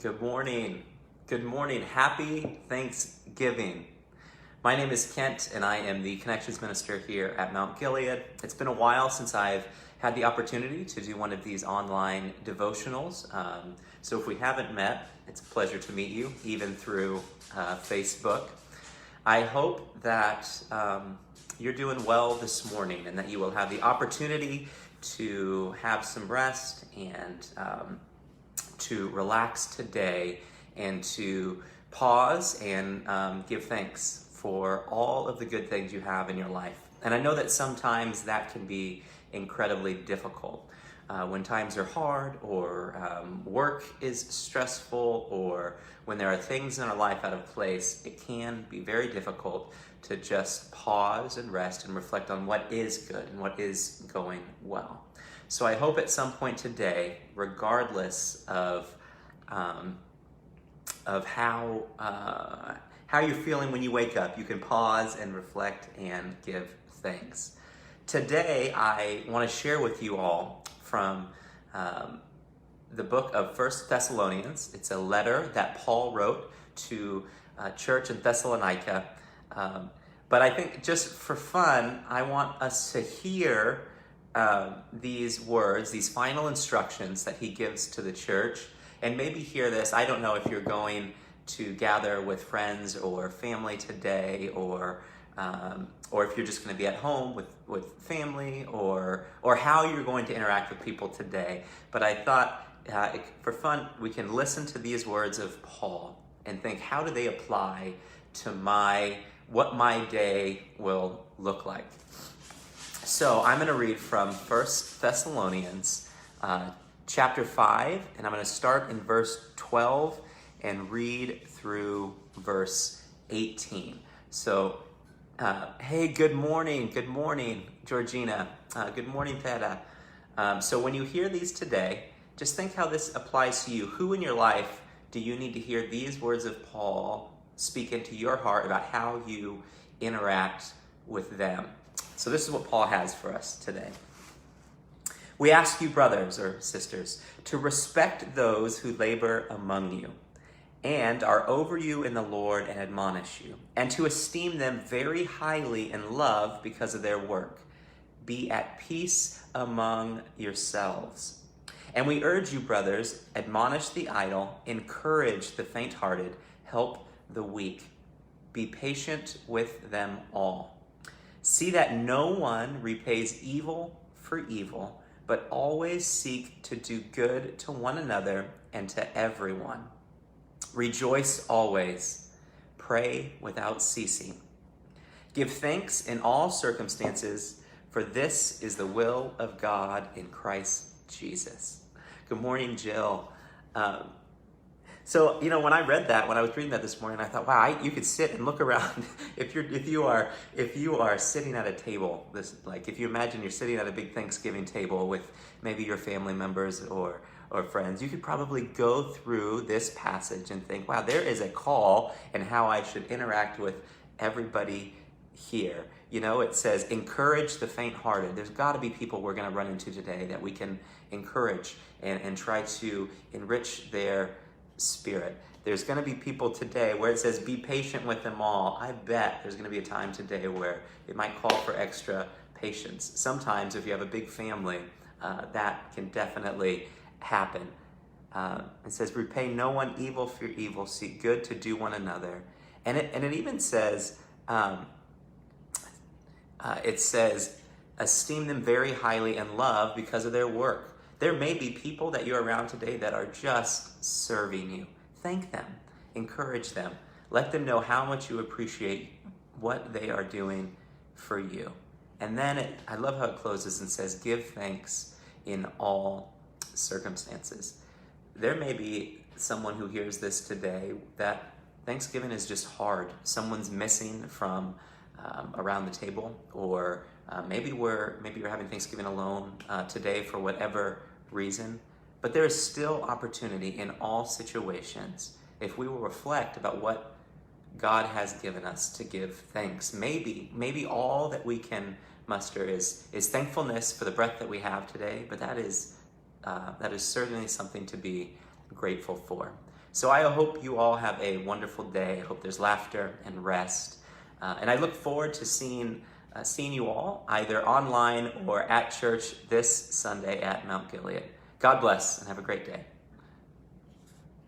Good morning. Good morning. Happy Thanksgiving. My name is Kent, and I am the Connections Minister here at Mount Gilead. It's been a while since I've had the opportunity to do one of these online devotionals. So if we haven't met, it's a pleasure to meet you, even through Facebook. I hope that you're doing well this morning and that you will have the opportunity to have some rest and to relax today and to pause and give thanks for all of the good things you have in your life. And I know that sometimes that can be incredibly difficult. When times are hard or work is stressful or when there are things in our life out of place, it can be very difficult to just pause and rest and reflect on what is good and what is going well. So I hope at some point today, regardless of how you're feeling when you wake up, you can pause and reflect and give thanks. Today, I want to share with you all from the book of 1 Thessalonians. It's a letter that Paul wrote to a church in Thessalonica. But I think just for fun, I want us to hear these words, these final instructions that he gives to the church, and maybe hear this. I don't know if you're going to gather with friends or family today, or if you're just going to be at home with family, or how you're going to interact with people today. But I thought, for fun, we can listen to these words of Paul and think, how do they apply to what my day will look like? So I'm going to read from 1 Thessalonians chapter 5, and I'm going to start in verse 12 and read through verse 18. So, hey, good morning, Georgina. Good morning, Theda. So when you hear these today, just think how this applies to you. Who in your life do you need to hear these words of Paul speak into your heart about how you interact with them? So this is what Paul has for us today. We ask you, brothers or sisters, to respect those who labor among you and are over you in the Lord and admonish you, and to esteem them very highly in love because of their work. Be at peace among yourselves. And we urge you, brothers, admonish the idle, encourage the faint-hearted, help the weak. Be patient with them all. See that no one repays evil for evil, but always seek to do good to one another and to everyone. Rejoice always. Pray without ceasing. Give thanks in all circumstances, for this is the will of God in Christ Jesus. Good morning, Jill. So, when I read that, when I was reading that this morning, I thought, wow, you could sit and look around. If you are sitting at a table, if you imagine you're sitting at a big Thanksgiving table with maybe your family members or friends, you could probably go through this passage and think, wow, there is a call in how I should interact with everybody here. It says, encourage the faint-hearted. There's got to be people we're going to run into today that we can encourage and try to enrich their spirit. There's going to be people today where it says be patient with them all. I bet there's going to be a time today where it might call for extra patience. Sometimes if you have a big family, that can definitely happen. It says repay no one evil for evil, seek good to do one another. And it even says esteem them very highly in love because of their work. There may be people that you're around today that are just serving you. Thank them. Encourage them. Let them know how much you appreciate what they are doing for you. And then I love how it closes and says, give thanks in all circumstances. There may be someone who hears this today that Thanksgiving is just hard. Someone's missing from around the table, or maybe you're having Thanksgiving alone today for whatever reason, but there is still opportunity in all situations if we will reflect about what God has given us to give thanks. Maybe all that we can muster is thankfulness for the breath that we have today, but that is certainly something to be grateful for. So I hope you all have a wonderful day. I hope there's laughter and rest. And I look forward to seeing you all either online or at church this Sunday at Mount Gilead. God bless and have a great day.